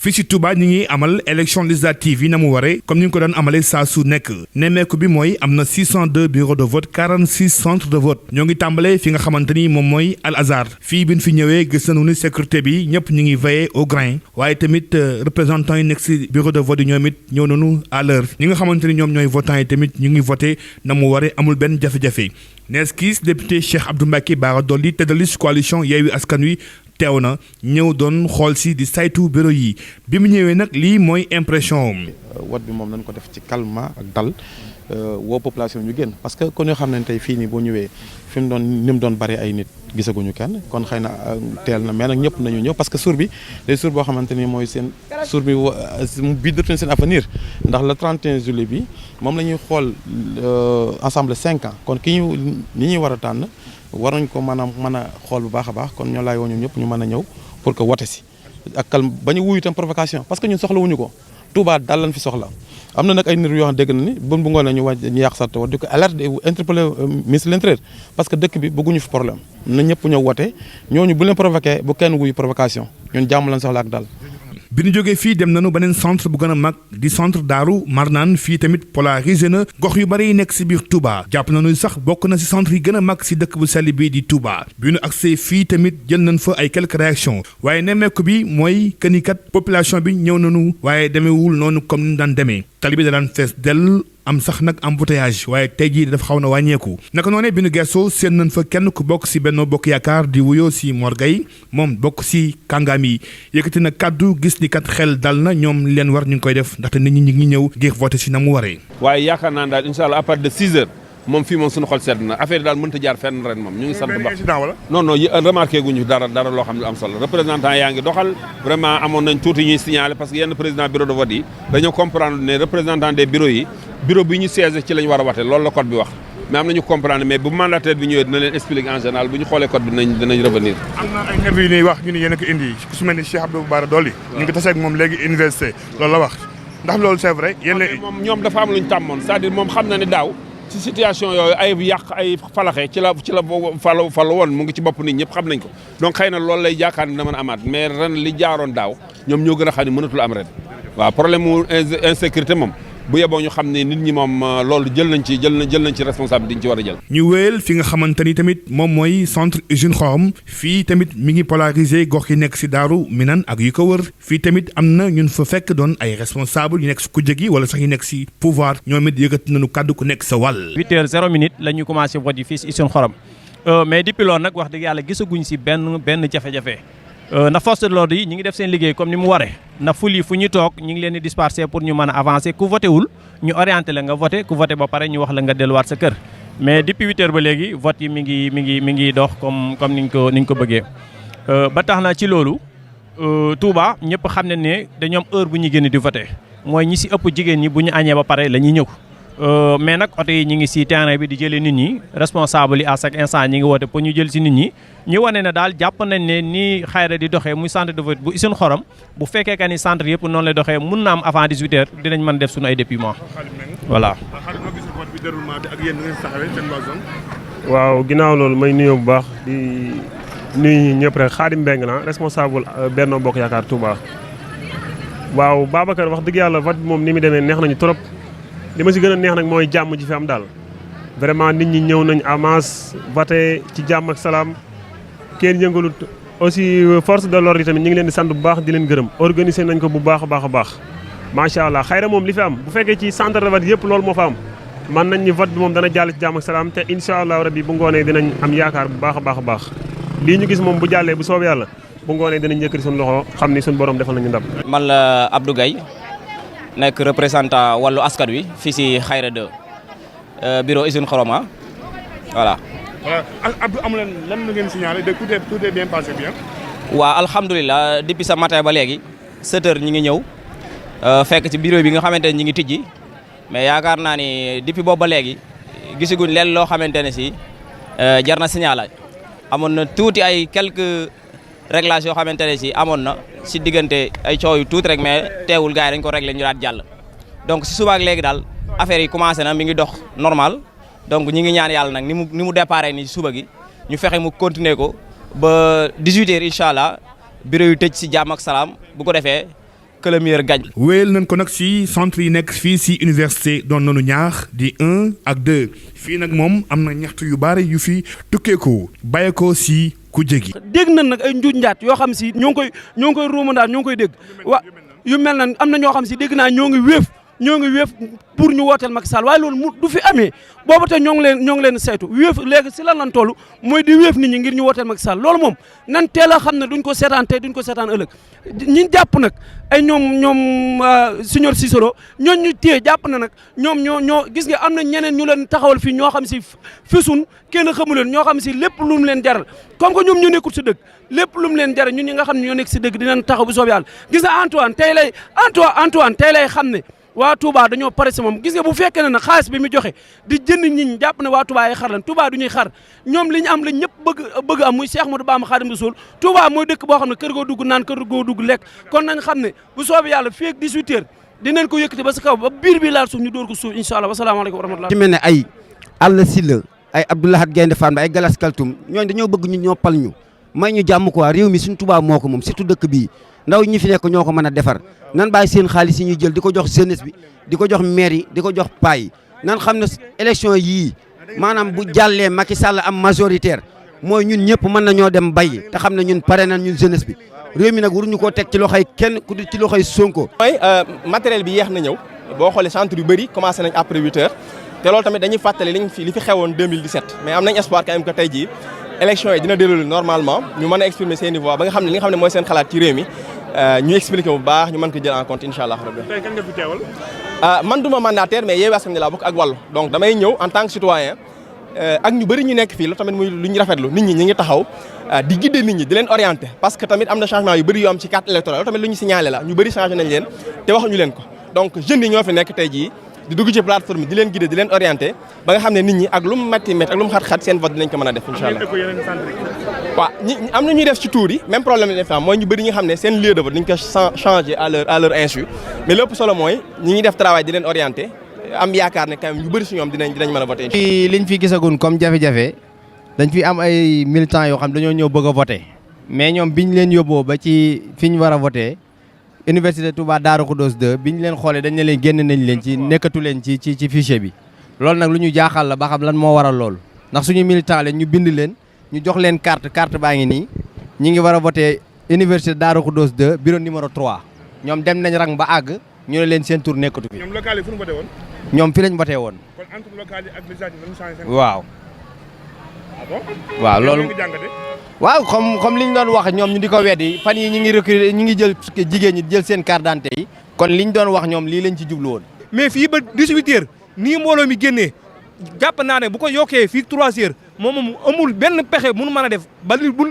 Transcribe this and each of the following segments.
fii ci Touba ñi ngi amal élection législative yi na mu waree comme ni ñu ko daan amalee saa su nekk nemmeeku bi mooy am na 602 bureaux de vote 46 centres de vote ñoo ngi tàmbalee fi nga xamante ni moom mooy Al Azhar fii bi ñu fi ñëwee gis nañu ni sécurité bi ñëpp ñu ngi veiller au grain waaye tamit représentants yi nekk ci bureau de vote yi ñoom it ñëw nañu à l'heure ñi nga xamante ni ñoom ñooy votants yi tamit ñu ngi voté na mu waree amul benn jafe-jafe nees kiis député Cheikh Abdou Mbacké Bara Dolly tête de liste coalition Yewwi Askan Wi teew na ñëw doon xool si di saytu bureau yi bi mu ñëwee nag lii mooy impression am. vote bi moom nañ ko def ci calme ak dal woo population ñu génn parce que kon yoo xam ne tey fii nii boo ñëwee fi mu doon ni mu doon bari ay nit gisaguñu kenn kon xëy na teel na mais nag ñëpp nañu ñëw parce que suur bi day suur boo xamante ni mooy seen suur bi bii dootuñu seen avenir ndax le 31 juillet bi moom la ñuy xool ensemble 5 ans kon ki ñu ni ñuy war a tànn war nañ ko mën a xool bu baax a baax kon ñoo laay woo ñun ñëpp ñu mën a ñëw pour que wote si ak calme ba ñu wuyu itam provocation parce que ñun soxla wuñu ko Touba daal lañ fi soxla am na nag ay nit yoo xam dégg na ni bu ngoon na ñu yàq sa taw di ko alerte interpellé ministre de l'Intérieur parce que dëkk bi bëgguñu fi problème na ñëpp ñëw wote ñooñu bu leen provoqué bu kenn wuyu provocation ñun jàmm lañ soxla ak daal. bi ñu jógee fii dem nañu beneen centre bu gën a mag di centre Daaru Marnaan fii tamit polarisé na gox yu bari yi nekk ci biir Touba jàpp nañu sax bokk na ci centre yi gën a mag ci dëkk bu sell bi di Touba bi ñu agsee fii tamit jël nañ fa ay quelques réactions waaye nemmeeku bi mooy que ni kat population bi ñëw nañu waaye demeewul noonu comme ni daan demee tali bi da daan fees dell am sax nag embouteillage waaye tey jii dafa xaw na wàññeeku naka noonee bi nu gëstoo seen nañ fa kenn ku bokk ci Benno Bokk Yaakaar di wuyoo ci Mor Gueye moom bokk ci kàngaam yi yëkkati na kàddu gis ni kat xel dal na ñoom leen war ñu ngi koy def ndaxte nit ñi ngi ñëw ngir voté ci na mu waree. waaye yaakaar naa daal incha allah à partir de 6 heures moom fii moom suñu xol sedd na affaire yi daal mënta jaar fenn ren moom ñu ngi sant ba non remarqué guñu dara loo xam ne am solo représentant yaa ngi doxal vraiment amoon nañ tuuti ñuy signaler parce que yenn président bureau de vote yi dañoo comprendre ne représentant des bureaux yi bureau bi ñu siège ci lañ war a wate loolu la code bi wax mais am nañu comprendre mais bu mandataire bi ñëwee dina leen expliquer en général bu ñu xoolee code bi dinañ revenir. am na ay nervi yu ñuy wax ñu ni yéen a ko indi ku su mel ni Cheikh Abdou Bara Dolly ñu ngi tase ak moom léegi université loolu la wax ndax loolu c'est vrai yéen moom ñoom dafa am lu ñu tàmmoon c'est-à-dire moom xam na ne daaw ci situation yooyu ay yàq ay falaxe ci la falu woon mu ngi ci bopp nit ñëpp xam nañ ko donc xëy na loolu lay yaakaar ni dina mën a amaat mais ren li jaaroon daaw ñoom ñoo gën a xam ne mënatul am ren waaw problème mu insécurité moom bu yeboo ñu xam ne nit ñi moom loolu jël nañ ci responsabilité ñu ci war a jël. ñu wéyal fi nga xamante ni tamit moom mooy centre usine xorom fii tamit mi ngi polarisé gox yi nekk ci Daaru Minan ak yu ko wër fii tamit am na ñun fa fekk doon ay responsable yu nekk ci kujje gi wala sax yu nekk ci pouvoir ñoom it yëkkati nañu kàddu ku nekk sa wàll. 8h00 la ñu commencé vote yi fii ci usine xorom mais depuis loolu nag wax dëgg yàlla gisaguñ ci benn jafe-jafe. na force de l'ordre yi ñi ngi def seen liggéey comme ni mu waree na ful yi fu ñu toog ñi ngi leen di disperser pour ñu mën a avancer ku voté wul ñu orienté la nga voté ku voté ba pare ñu wax la nga delluwaat sa kër mais depuis 8h ba léegi vote yi mi ngi dox comme niñ ko bëggee ba tax na ci loolu Touba ñëpp xam ne ne dañoo am heure bu ñuy génn di voté mooy ñi ci ëpp jigéen ñi bu ñu añee ba pare la ñuy ñëw mais nag oto yi ñi ngi ci terrain bi di jëlee nit ñi responsable yi à chaque instant ñi ngi woote pour ñu jël ci nit ñi ñu wane ne daal jàpp nañ ne nii xayra di doxee muy centre de vote bu usine xorom bu fekkee que ni centre yëpp noonu lay doxee mun na am avant 18h dinañ mën def suñu ay dépouillement voilà. waaw ginnaaw loolu may nuyoo bu baax di nuyu ñëpp rek Khadim Mbengue la responsable Benno Bokk Yaakaar Touba. waaw Babacar wax dëgg yàlla vote bi moom ni mu demee neex nañu trop li ma si gën a neex nag mooy jàmm ji fi am daal vraiment nit ñi ñëw nañ en masse voté ci jàmm ak salaam. kenn yëngalut aussi force de l'ordre yi tamit ñu ngi leen di sant bu baax di leen gërëm organiser nañ ko bu baax a baax macha allah xayra moom li fi am bu fekkee ci centre de vote yëpp loolu moo fa am man nañ ni vote bi moom dana jàll ci jàmm ak salaam te incha allah rabbi bu ngoonee dinañ am yaakaar bu baax a baax lii ñu gis moom bu jàllee bu soobee yàlla bu ngoonee dinañ yëkkati suñu loxo xam ni suñu borom defal nañu ndam. man la Abdou Gueye nekk représentant wàllu askan wi fii si xayra 2 bureau usine Xoroma voilà. voilà Abdou amu leen lan la ngeen signalé de tout est bien passé bien. waaw alhamdulilah depuis ce matin ba léegi 7h ñi ngi ñëw fekk ci bureau bi nga xamante ne ñi ngi tijji mais yaakaar naa ni depuis boobu ba léegi gisaguñ leen loo xamante ne si jar na signalé amoon na tuuti ay quelques réglages yoo xamante ne si amoon na si diggante ay coow yu tuuti rek mais teewul gars yi dañ ko réglé ñu daal jàll donc si suba ak léegi daal affaire yi commencé na mi ngi dox normal. donc ñi ngi ñaan yàlla nag ni mu déparé ni suba gi ñu fexe mu continuer ko ba 18h incha allah bureau yu tëj si jàmm ak salaam bu ko defee que le meilleur gagne. wéyal nañ ko nag si centre yi nekk fii si université doon nañu ñaax di 1 ak 2 fii nag moom am na ñaxtu yu bari yu fi tukkeekoo bàyyeekoo si ku jégi. dégg nañ nag ay njuuj njaat yoo xam si ñoo ngi koy ruumandaat ñoo ngi koy dégg yu mel na am na ñoo xam si dégg naa ñoo ngi wéef pour ñu wooteel Macky Sall waaye loolu mu du fi amee boobu te ñoo ngi leen saytu wéef léegi si lan lan toll mooy di wéef nit ñi ngir ñu wooteel Macky Sall loolu moom nan teel a xam ne duñ ko seetaan tey duñ ko seetaan ëllëg ñi jàpp nag ay ñoom Signor Cissoro ñooñ ñu téye jàpp na nag ñoom ñoo gis nga am na ñeneen ñu leen taxawal fii ñoo xam si fisun kenn xamu leen ñoo xam si lépp lu mu leen jaral comme que ñoom ñu nekkul si dëgg lépp lu mu leen jaral ñun ñi nga xam ne ñoo nekk si dëgg dinañ taxaw bu soob yàlla gis nga Antoine tey lay xam ne waa Touba dañoo pare si moom gis nga bu fekkee ne nag xaalis bi mu joxe di jënd nit ñi jàpp ne waa Touba ay xar lan Touba du ñuy xar ñoom li ñu am la ñëpp bëgg am muy Cheikh Ahmadou Bamba Khadim Rassoul Touba mooy dëkk boo xam ne kër goo dugg naan kër goo dugg lekk kon nañ xam ne bu soobee yàlla fii ak 18 heures dinañ ko yëkkati ba si kaw ba biir bi laal suuf ñu dóor ko suuf incha allah wasalaamaaleykum wa rahmatulah. ci mel ne ay Alla Sylla ay Abdoulahat Gaynde Fatma ay Galas Kaltoum ñooñu dañoo bëgg ñu ñoppal ñu may ñu jàmm quoi réew mi suñu Touba moo ko moom surtout dëkk bii ndaw ñi fi nekk ñoo ko mën a defar nan bàyyi seen xaalis yi ñuy jël di ko jox jeunesse bi di ko jox maire yi di ko jox paa yi nan xam ne élection yii maanaam bu jàllee Macky Sall am majoritaire mooy ñun ñëpp mën nañoo dem bay te xam ne ñun pare nañ ñun jeunesse bi réew mi nag waruñu koo teg ci loxoy kenn ku ci loxoy Sonko. mooy matériel bi yeex na ñëw boo xoolee centre yu bëri commencé nañ après 8 heures te loolu tamit dañuy fàttali li fi xewoon 2017 mais am nañ espoir quand même que tey jii élection yi dina déroulé normalement ñu mën a exprimer seen voix ba nga xam ne li nga xam ne mooy seen xalaat ci réew mi ñu expliqué bu baax ñu mën ko jël en compte incha allah rabbi. tey kan nga fi teewal. man duma mandataire mais Yewwi Askan Wi laa bokk ak wàllu donc damay ñëw en tant que citoyen ak ñu bëri ñu nekk fii la tamit muy lu ñu rafetlu nit ñi ñi ngi taxaw di guider nit ñi di leen orienter parce que tamit am na changement yu bëri yu am ci carte électorale tamit lu ñu signalé la ñu bëri changé nañ leen te waxuñu leen ko donc jeunes yi ñoo fi nekk tey jii di dugg ci plateforme di leen guider di leen orienter ba nga xam ne nit ñi ak lu mu métti métti ak lu mu xat-xat seen vote dinañ ko mën a def incha allah waaw am na ñuy def ci tour yi même problème lañ am mooy ñu bëri ñi nga xam ne seen lieu de vote dañ ko changé à leur insu mais lépp solo mooy ñi ngi def travail di leen orienter am yaakaar ne quand même ñu bëri si ñoom dinañ mën a voter. liñ fi gisagun comme jafe-jafe dañ fi am ay militants yoo xam dañoo ñëw bëgg a voter mais ñoom biñ leen yóbboo ba ci fi ñu war a voter Université Touba Darou Khoudoss 2 biñ leen xoolee dañ ne leen génn nañ leen ci nekkatu leen ci fichier bi loolu nag lu ñu jaaxal la ba xam lan moo waral loolu ndax suñu militant leen ñu bind leen ñu jox leen carte baa ngi nii ñi ngi war a voter Université Darou Khoudoss 2 bureau numéro 3 ñoom dem nañ rang ba àgg ñu ne leen seen tour nekkatu fi. ñoom local yi fu ñu voté woon. ñoom fi lañ voté woon. kon entre local yi ak législative lañu changé. waaw. ah bon. waaw loolu waaw comme li ñu doon wax ñoom ñu di ko weddi fan yi ñi ngi recruter ñi ngi jël jigéen ñi jël seen carte d'identité yi kon li ñu doon wax ñoom lii lañ ci jublu woon. mais fii ba 18 heures nii mbooloo mi génnee jàpp naa ne bu ko yokkee fii 3 heures moom amul benn pexe mënu mën a def ba bu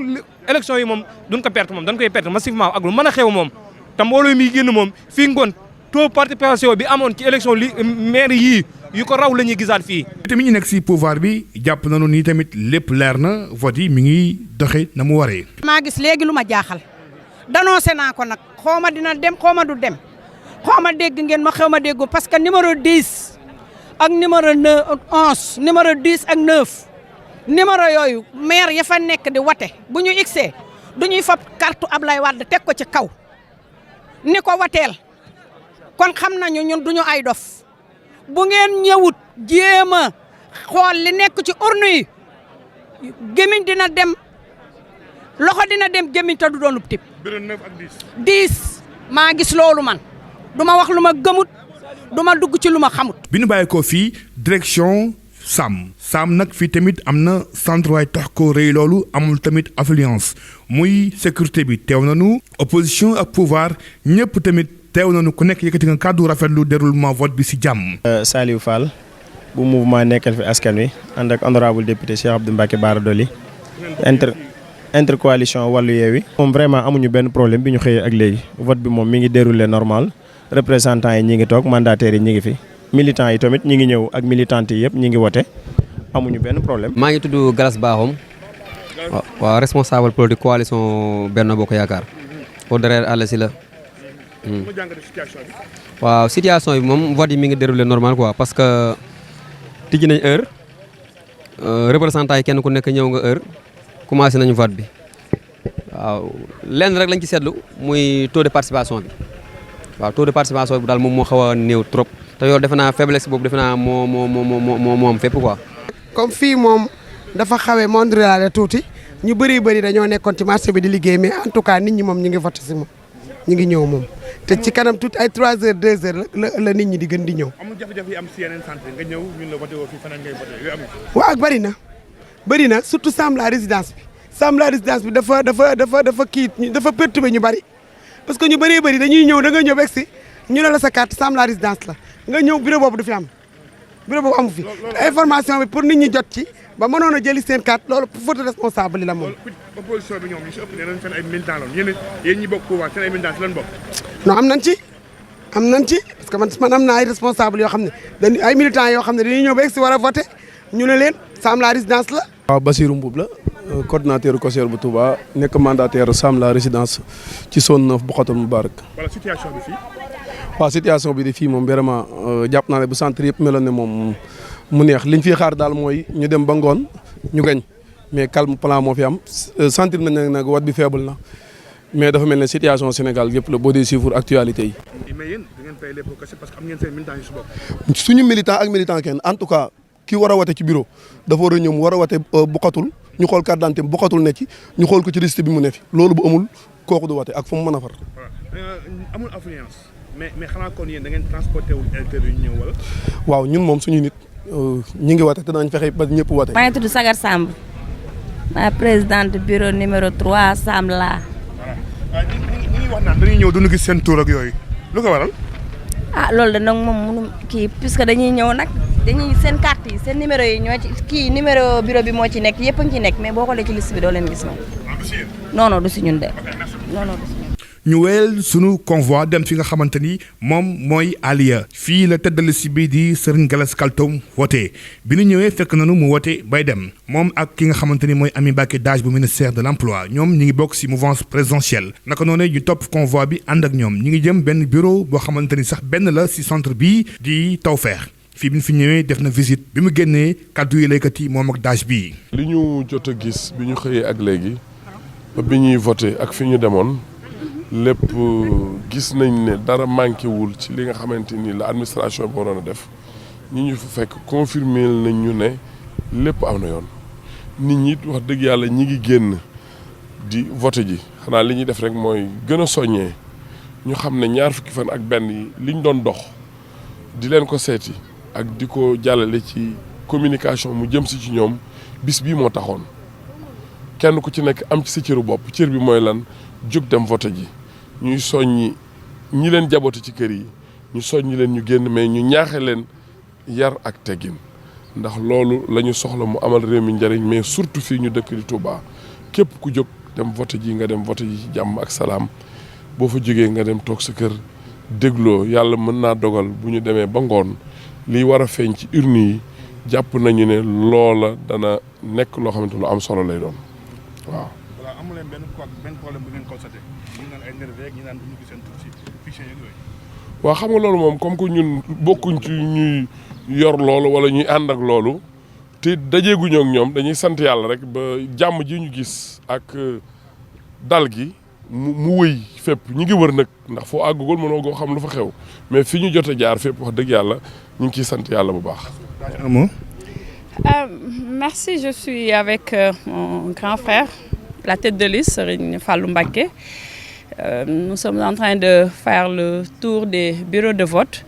élection yi moom duñ ko perte moom dañ koy perte massivement ak lu mën a xew moom te mbooloo mi génn moom fii ngoon taux participation bi amoon ci élection li maire yii yu ko raw la ñuy gisaat fii. tamit ñu nekk si pouvoir bi jàpp nañu ni tamit lépp leer na vote yi mi ngi doxe na mu waree. maa gis léegi lu ma jaaxal danoncé naa ko nag xaw ma dina dem xaw ma du dem xaw ma dégg ngeen ma xaw ma déggu parce que numéro 10 ak numéro 11 numéro 10 ak 9 numéro yooyu maire ya fa nekk di wate bu ñu igsee du ñuy fab carte Ablaye Wade teg ko ci kaw ni ko wateel kon xam nañu ñun duñu ay dof bu ngeen ñëwut jéem a xool li nekk ci urne yi gémmiñ dina dem loxo dina dem gémmiñ te du doonub tip. bureau 9 ak 10 maa gis loolu man du ma wax lu ma gëmut du ma dugg ci lu ma xamut. bi ñu bàyyi ko fii direction Sam nag fii tamit am na centre waay tax ko rëy loolu amul tamit affluence muy sécurité bi teew nañu opposition ak pouvoir ñëpp tamit. teew nañu ku nekk yëkkati nga kàddu rafetlu déroulement vote bi ci jàmm. Saliou Fall bu mouvement nekkal fi askan wi ànd ak honorable député Cheikh Abdou Mbacké Bara Dolly intercoalition wàllu yeewi. moom vraiment amuñu benn problème bi ñu xëyee ak léegi vote bi moom mi ngi déroulé normal représentants yi ñi ngi toog mandataires yi ñi ngi fi militants yi tamit ñi ngi ñëw ak militantes yi yëpp ñi ngi wote amuñu benn problème. maa ngi tudd Galas Bakhoum waaw responsable politique coalition Benno Bokk Yaakaar au derrière Alla Sylla. waaw situation bi moom vote yi mi ngi déroulé normal quoi parce que tijji nañ heure représentant yi kenn ku nekk ñëw nga heure commencé nañu vote bi waaw lenn rek lañ ci seetlu muy taux de participation bi waaw taux de participation bi daal moom moo xaw a néew trop te yow defe naa faiblesse boobu defe naa moo am fépp quoi. comme fii moom dafa xawee monde rural tuuti ñu bëri dañoo nekkoon ci marché bi di liggéey mais en tout cas nit ñi moom ñu ngi voté si moom ñu ngi ñëw moom te ci kanam tuuti ay 3 heures 2 heures la nit ñi di gën di ñëw. amul jafe-jafe yi am si yeneen centre nga ñëw ñun la voté woo fii fanaan ngay voté yooyu amul. waaw ak bëri na surtout Sam la résidence bi dafa kii dafa perturbé ñu bëri parce que ñu bëree bëri dañuy ñëw da nga ñëw egsi ñu ne la sa carte Sam la résidence la nga ñëw bureau boobu du fi am bureau boobu amu fi information bi pour nit ñi jot ci ba mënoon a jëli seen carte loolu faute responsable la moom. opposition bi ñoom ñu si ëpp nee nañ seen ay militants la yéen ñi bokk pouvoir seen ay militants si lan bokk. non am nañ ci parce que man am naa ay responsable yoo xam ne dañuy ay militants yoo xam ne dañuy ñëw ba egsi war a voté ñu ne leen Sam la résidence la. waaw Basirou Mboub la coordinateur COJER bu Touba nekk mandataire Sam la résidence ci zone 9 bu Khoton Moubarak. wala situation bi fii. waaw situation bi di fii moom vraiment jàpp naa ne bu centre yëpp meloon ne moom mu neex liñ fiy xaar daal mooy ñu dem ba ngoon ñu gañ mais calme plan moo fi am sentir nañ ne nag wat bi faible na mais dafa mel ne situation Sénégal yëpp la boo dee suivre actualité yi. mais yéen da ngeen fay lépp kese parce que am ngeen seen militants yu si bokk. suñu militant ak militant kenn en tout cas ki war a wate ci bureau dafa war a ñëw mu war a wate bokkatul ñu xool carte d'identité bokkatul ne ci ñu xool ko ci liste bi mu ne fi loolu bu amul kooku du wate ak fu mu mën a far. amul affluence mais xanaa kon yéen da ngeen transporté wul électeurs yu ñëw wala. waaw ñun moom suñu nit ñi ngi wate te danañ fexe ba ñëpp wate. maa ngi tudd Sagar Samb maa présidente bureau numéro 3 Sam la. voilà ñi ngi wax naan dañuy ñëw duñu gis seen tur ak yooyu lu ko waral. ah loolu de nag moom mënu kii puisque dañuy ñëw nag dañuy seen carte yi seen numéro yi ñoo ci kii numéro bureau bi moo ci nekk yëpp a ngi ci nekk mais boo xoolee ci liste bi doo leen gis moom. non non du si ñun de non non du si ñun. ñu wéyal sunu convoi dem fi nga xamante ni moom mooy Aliya fii la tëddale si bii di Serigne Gallas Kaltoum wote bi ñu ñëwee fekk nañu mu wote bay dem moom ak ki nga xamante ni mooy Amy Mbacké Dage bu ministère de l'emploi ñoom ñi ngi bokk si mouvance présidentielle naka noonu ñu topp convoi bi ànd ak ñoom ñi ngi jëm benn bureau boo xamante ni sax benn la si centre bii di Tawfekh fii bi ñu fi ñëwee def na visite bi mu génnee kaddu yi laykat yi moom ak Dage bii. li ñu jot a gis bi ñu xëyee ak léegi bi ñuy voté ak fi ñu demoon. lépp gis nañ ne dara manqué wul ci li nga xamante ni la administration bi waroon a def ñi ñu fa fekk confirmer nañ ñu ne lépp am na yoon nit ñi wax dëgg yàlla ñi ngi génn di voté ji xanaa li ñuy def rek mooy gën a soññee ñu xam ne ñaar fukki fan ak benn yi liñ doon dox di leen ko seeti ak di ko jàllale ci communication mu jëm si ci ñoom bis bii moo taxoon kenn ku ci nekk am ci sa cëru bopp cër bi mooy lan jóg dem voté ji ñuy soññi ñi leen jaboote ci kër yi ñu soññi leen ñu génn mais ñu ñaaxe leen yar ak teggin ndax loolu la ñu soxla mu amal réew mi njëriñ mais surtout fii ñu dëkk di Touba képp ku jóg dem voté ji nga dem voté ji ci jàmm ak salaam boo fa jógee nga dem toog sa kër dégloo yàlla mën naa dogal bu ñu demee ba ngoon liy war a feeñ ci urne yi jàpp nañu ne loola dana nekk loo xamante lu am solo lay doon waaw. amu leen benn problème bu ngeen constaté ñu naan ay nerveux ñu naan duñu gis seen tur ci fichier yooyu. waaw xam nga loolu moom comme que ñun bokkuñ ci ñuy yor loolu wala ñuy ànd ak loolu te dajeeguñoo ak ñoom dañuy sant yàlla rek ba jàmm ji ñu gis ak dal gi mu wëy fépp ñi ngi wër nag ndax foo àggugul mënoo goo xam lu fa xew mais fi ñu jot a jaar fépp wax dëgg yàlla ñu ngi ciy sant yàlla bu baax. Merci, je suis avec mon grand frère. La tête de liste, Serigne Fallou Mbacké. Nous sommes en train de faire le tour des bureaux de vote.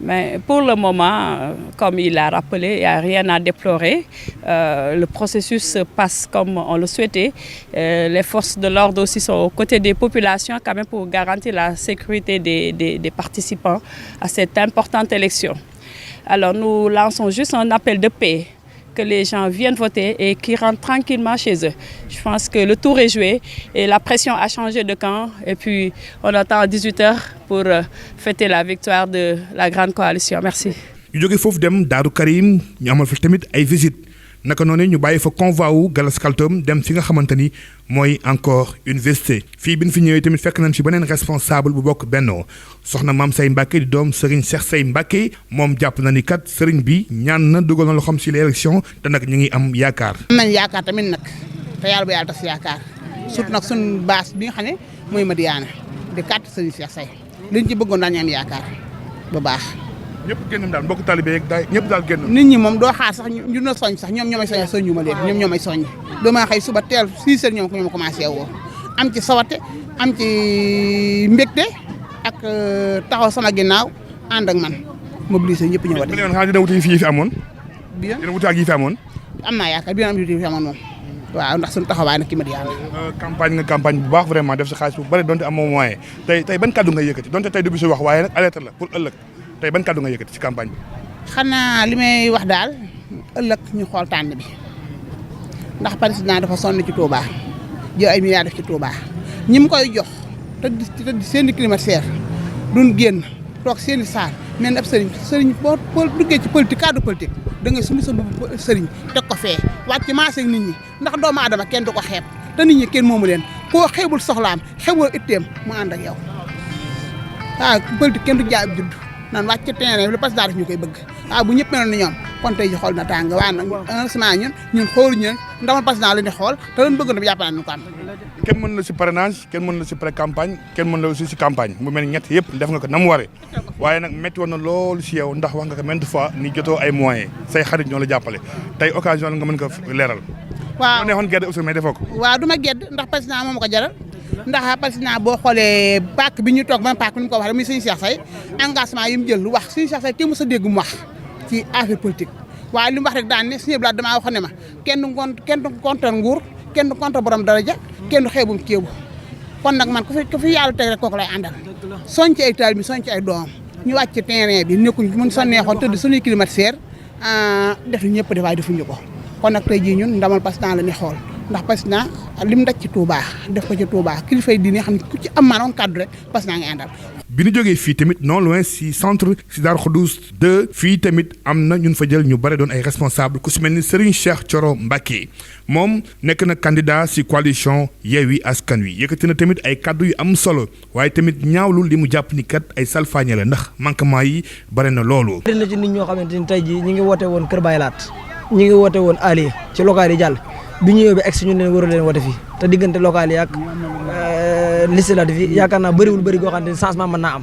Mais pour le moment, comme il a rappelé, il n'y a rien à déplorer. Le processus se passe comme on le souhaitait. Les forces de l'ordre aussi sont aux côtés des populations quand même pour garantir la sécurité des participants à cette importante élection. Alors nous lançons juste un appel de paix, que les gens viennent voter et qu'ils rentrent tranquillement chez eux. Je pense que le tour est joué et la pression a changé de camp. Et puis on attend à 18h pour fêter la victoire de la grande coalition. Merci. ñu jógee foofu dem Daaru Karim ñu amal fa tamit ay visite naka noonu ñu bàyyi fa convoi wu Gallas Kaltoum dem fi nga xamante ni mooy encore université fii bi ñu fi ñëwee tamit fekk nañ fi beneen responsable bu bokk Benno soxna Mame Say Mbacké di doom Serigne Cheikh Say Mbacké moom jàpp na ni kat Serigne bi ñaan na dugal na loo xam si l'élection te nag ñu ngi am yaakaar. am nañ yaakaar tamit nag te yàlla bu yàlla tas yaakaar surtout nag suñu base bi nga xam ne mooy Madiyana di carte Serigne Cheikh Say liñ ci bëggoon daañu am yaakaar bu baax. ñëpp génn daal mbokk talibé yeeg daay ñëpp daal génn. nit ñi moom doo xaar sax ñu na soñ sax ñoom ñoomay soññee soññu ma leen ñoom ñoomay soññ dama xëy suba teel 6 heures ñoom ko ñoom commencé woo am ci sawate am ci mbégte ak taxaw sama ginnaaw ànd ak man mobiliser ñëpp ñëw. mais xanaa dina wuti yi fi amoon. bien dina wuti ak yi fi amoon. am naa yaakaar dina am yi fi amoon moom waaw ndax suñu taxawaay nag ki ma di yàlla. campagne nga campagne bu baax vraiment def sa xaalis bu bëri donte amoo moyen tey ban kàddu nga yëkkati donte tey du bisu wax waaye nag alerte la pour ëllëg tey ban kàddu nga yëkkati ci campagne bi. xanaa li may wax daal ëllëg ñu xool tànn bi ndax président dafa sonn ci Touba jël ay milliards def ci Touba ñi mu koy jox te seen i climatiseur duñ génn toog seen i saal mel ni ab sëriñ boo duggee ci politique cadre politique da ngay sumi sa bopp sëriñ teg ko fee wàcc maase ak nit ñi ndax doomu aadama kenn du ko xeeb te nit ñi kenn moomu leen koo xeebul soxlaam xeebul itteem mu ànd ak yow waaw politique kenn du jaay ab judd naan wàcc ci terrain bi le président daf ñu koy bëgg waaw bu ñëpp meloon ni ñoom kon tey ji xool na tàng waaye nag heureusement ñun xooluñu leen ndamal président la ñu xool te leen bëgg na jàpp naa ñu ko am. kenn mën na si parrainage kenn mën na si pré campagne kenn mën na aussi si campagne mu mel ni ñett yëpp def nga ko na mu waree waaye nag métti woon na loolu si yow ndax wax nga ko maintes fois ni jotoo ay moyens say xarit ñoo la jàppale tey occasion la nga mën ko leeral. waaw mu neexoon gedd aussi mais defoo ko. waaw du ma gedd ndax président moom ko jaral ndax président boo xoolee pàcc bi ñu toog même pàcc bi ni mu ko waxee muy Serigne Cheikh Say engagement yi mu jël lu wax Serigne Cheikh Say kenn mës a dégg mu wax ci affaire politique waaye li mu wax rek daan ne Serigne Blanc damaa waxoon ne ma kenn du contre nguur kenn du contre borom daraja kenn du xeebum kéebu kon nag man ku fi yàlla teg rek kooku lay àndal soñ ci ay taal bi soñ ci ay doom ñu wàcc ci terrain bi nekkuñ mun sa neexoon tëdd suñuy climatiseur def ñu ñëpp defaay defuñu ko kon nag tey jii ñun ndamal président la ni xool ndax président li mu daj ci Touba def ko ci Touba kilifa yi diine xam ne ku ci am maanaam kàddu rek président nga àndal. bi ñu jógee fii tamit non loin si centre si Darou Khoudoss 2 fii tamit am na ñun fa jël ñu bare doon ay responsable ku si mel ni Serigne Cheikh Thioro Mbacké moom nekk na candidat si coalition Yewwi Askan Wi yëkkati na tamit ay kaddu yu am solo waaye tamit ñaawlu li mu jàpp ni kat ay salfaañe la ndax manquement yi bare na loolu. bëri na ci nit ñoo xamante ni tey jii ñi ngi woote woon Kër Baylaat ñi ngi woote woon Ali ci local yi jàll bi ñu ñëwee ba egg si ñun leen waru leen woote fii te diggante local yi ak législative yi yaakaar naa bëriwul bëri goo xam ne changement mën naa am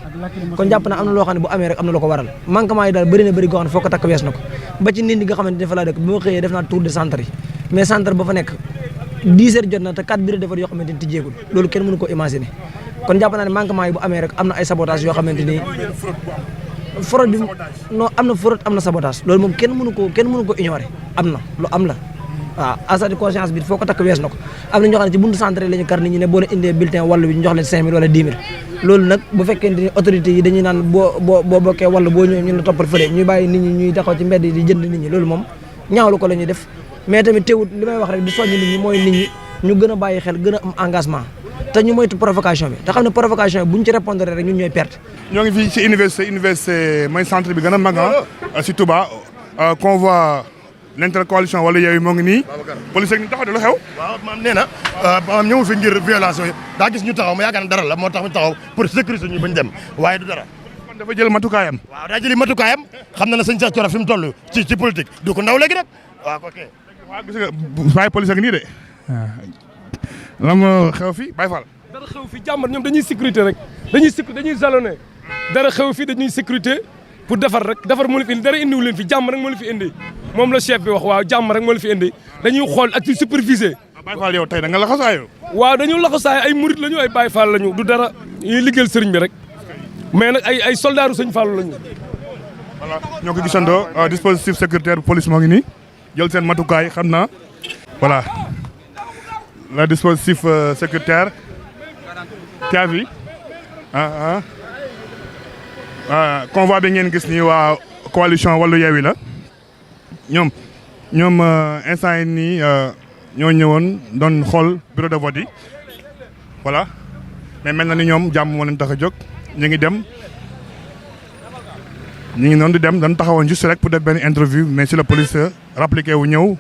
kon jàpp naa am na loo xam ne bu amee rek am na lu ko waral manquement yi daal bëri na bëri goo xam ne foo ko takk wees na ko ba ci nit ñi nga xamante ne fa laa dëkk bi ma xëyee def naa tour de centre yi mais centre ba fa nekk 10 heures jot na te 4 bureaux de vote yoo xamante ni tijjeegul loolu kenn mënu ko imaginer kon jàpp naa ne manquement yi bu amee rek am na ay sabotage yoo xamante ni fraude bi non am na fraude am na sabotage loolu moom kenn mënu ko ignorer am na lu am la waaw asa de conscience bi foo ko takk wees na ko am na ñoo xam ne ci buntu centre la ñu kar nit ñi ne boo leen indee bulletin wàllu bi ñu jox leen 5000 wala 10 000 loolu nag bu fekkente ni autorités yi dañuy naan boo bokkee wàllu boo ñëwee ñu la toppal fële ñuy bàyyi nit ñi ñuy taxaw ci mbedd di jënd nit ñi loolu moom ñaawlu ko la ñuy def mais tamit teewut li may wax rek di soññ nit ñi mooy nit ñi ñu gën a bàyyi xel gën a am engagement te ñu moytu provocation bi te xam ne provocation bi bu ñu ci répondre rek ñun ñooy perte. ñoo ngi fii ci université mooy centre bi gën a mag ci Touba convoi l'intercoalition wala Yewwi moo ngi nii police ak ñu taxaw de lu xew. waaw maam nee na maam ñëwul fi ngir violation yi daa gis ñu taxaw ma yaakaar ne dara la moo tax ñu taxaw pour sécuriser ñu bañ dem waaye du dara. kon dafa jël matukaayam. waaw daa jëli matukaayam xam na ne sëñ Cheikh Thioro fi mu toll ci politique du ko ndaw léegi rek waaw ok. waaw gis nga waaye police ak nii de lan moo xew fi Baye Fall. dara xew fi jàmbar ñoom dañuy sécurité rek dañuy jalonné dara xew fi dañuy sécurité pour defar rek defar moo la fi indi dara indiwu leen fi jàmm rek moo la fi indi moom la chef bi wax waaw jàmm rek moo la fi indi dañuy xool ak ci supervisé. Baye Fall yow tey da nga laxasaayu. waaw dañu laxasaay ay murit lañu ay Baye Fall lañu du dara ñuy liggéeyal sëriñ bi rek mais nag ay soldaaru sëñ Fall lañu. voilà ñoo ko gisandoo dispositif sécuritaire police moo ngi nii jël seen matukaay xam naa voilà le dispositif sécuritaire tu vu convoi bi ngeen gis nii waa coalition Wallu Yewwi la ñoom instant yi nii ñoo ñëwoon doon xool bureau de vote yi voilà mais mel na ni ñoom jàmm moo leen tax a jóg ñu ngi dem ñu ngi noonu di dem dañ taxawoon juste rek pour def benn interview mais si la police rappliqué wu ñëw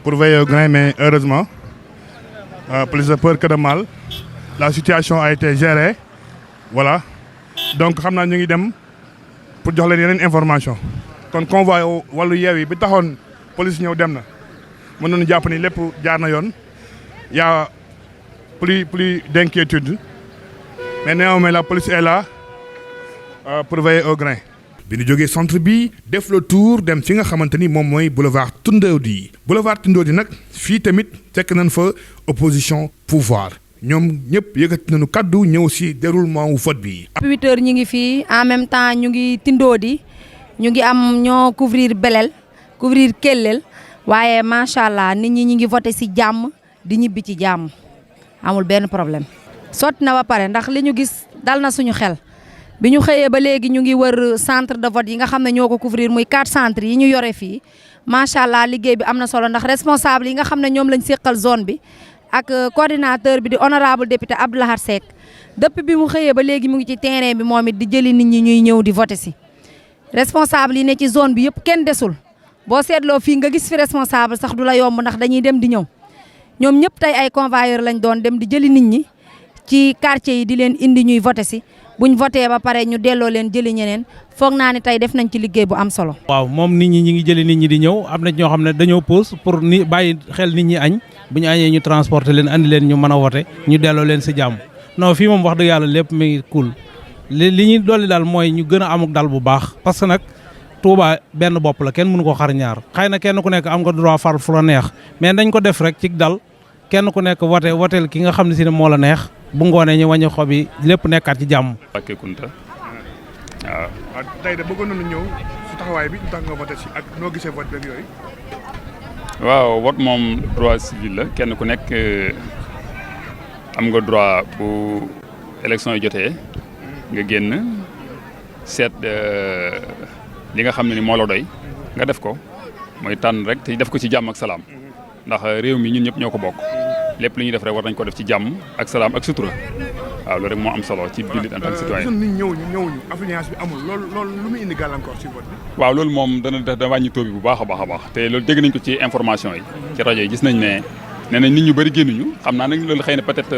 pour veiller au grain mais heureusement plus de peur que de mal la situation a été gérée voilà donc xam naa ñu ngi dem pour jox leen yeneen information kon convoi Wallu Yewwi bi taxoon police ñëw dem na mën nañu jàpp ni lépp jaar na yoon y a plus d'inquiétude mais néanmoins la police est là pour veiller au grain. bi ñu jógee centre bi def le tour dem fi nga xamante ni moom mooy boulevard Tundodi nag fii tamit fekk nañ fa opposition pouvoir ñoom ñëpp yëkkati nañu kaddu ñëw si déroulement wu vote bi. 8 heures ñu ngi fii en même temps ñu ngi Tundodi ñu ngi am ñoo couvrir Belel couvrir Kellel waaye macha allah nit ñi ñu ngi voté si jàmm di ñibbi ci jàmm amul benn problème. sotti na ba pare ndax li ñu gis dal na suñu xel. bi ñu xëyee ba léegi ñu ngi wër centre de vote yi nga xam ne ñoo ko couvrir muy 4 centres yi ñu yore fii macha allah liggéey bi am na solo ndax responsable yi nga xam ne ñoom lañ séqal zone bi ak coordinateur bi di honorable député Abdoulahar Seck depuis bi mu xëyee ba léegi mu ngi ci terrain bi moom it di jëli nit ñi ñuy ñëw di voter si. responsable yi ne ci zone bi yëpp kenn desul boo seetloo fii nga gis fi responsable sax du la yomb ndax dañuy dem di ñëw ñoom ñëpp tey ay convoyeur lañ doon dem di jëli nit ñi ci quartier yi di leen indi ñuy voter si. buñ voté ba pare ñu delloo leen jëli ñeneen foog naa ne tey def nañ ci liggéey bu am solo. waaw moom nit ñi ngi jëli nit ñi di ñëw am na ñoo xam ne dañoo pause pour ni bàyyi xel nit ñi añ bu ñu añee ñu transporter leen andi leen ñu mën a voté ñu delloo leen si jàmm non fii moom wax dëgg yàlla lépp mi ngi cool li ñuy dolli daal mooy ñu gën a amuk dal bu baax parce que nag Touba benn bopp la kenn mënu ko xar ñaar xëy na kenn ku nekk am nga droit far fu la neex mais dañ ko def rek ci dal kenn ku nekk woteel ki nga xam ne si ne moo la neex. bu ngoonee ñu wàññi xob yi lépp nekkaat ci jàmm. Mbacké Kounta waaw. waaw tey de bëggoon nañu ñëw su taxawaay bi lu tax nga voté si ak noo gisee vote beeg yooyu. waaw vote moom droit civil la kenn ku nekk am nga droit bu élection yi jotee nga génn seet li nga xam ne ni moo la doy nga def ko mooy tànn rek te def ko ci jàmm ak salaam ndax réew mi ñun ñëpp ñoo ko bokk. lépp lu ñuy def rek war nañ ko def ci jàmm ak salaam ak sutura waaw loolu rek moo am solo ci jullit en tant que citoyen. nit ñëwuñu affluence bi amul loolu lu muy indi gàllankoor ci vote bi. waaw loolu moom dana wàññi taux bi bu baax a baax te loolu dégg nañ ko ci information yi. ci rajo yi gis nañ ne nee nañ nit ñu bëri génnuñu xam naa nag loolu xëy na peut-être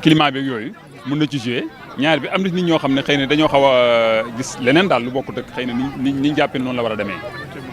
climat bi ak yooyu mun na ci jouer ñaar bi am na nit ñoo xam ne xëy na dañoo xaw a gis leneen daal lu bokkut ak xëy na ni ñu jàppee noonu la war a demee.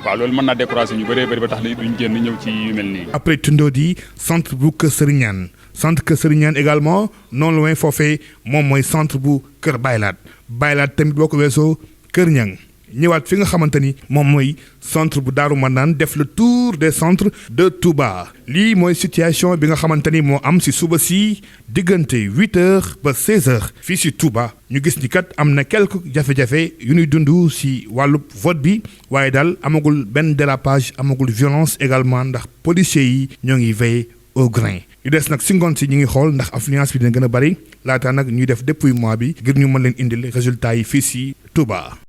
waaw loolu mën naa décourager ñu bëree bëri ba tax na duñ génn ñëw ci yu mel nii. après Tundodi centre bu Kër Serignane centre Kër Serignane également non loin foofee moom mooy centre bu Kër Baylaat tamit boo ko weesoo Kër Ñang ñëwaat fi nga xamante ni moom mooy centre bu Daaru Manaan def le tour des centres de Touba. lii mooy situation bi nga xamante ni moo am si suba si diggante 8h ba 16h fii si Touba ñu gis ni kat am na quelques jafe-jafe yu ñuy dund si wàllu vote bi waaye daal amagul benn dérapage amagul violence également ndax policiers yi ñoo ngi veiller au grain. ñu des nag si ngoon si ñu ngi xool ndax affluence bi dina gën a bari laata nag ñuy def dépouillement bi ngir ñu mën leen indil résultats yi fii si Touba.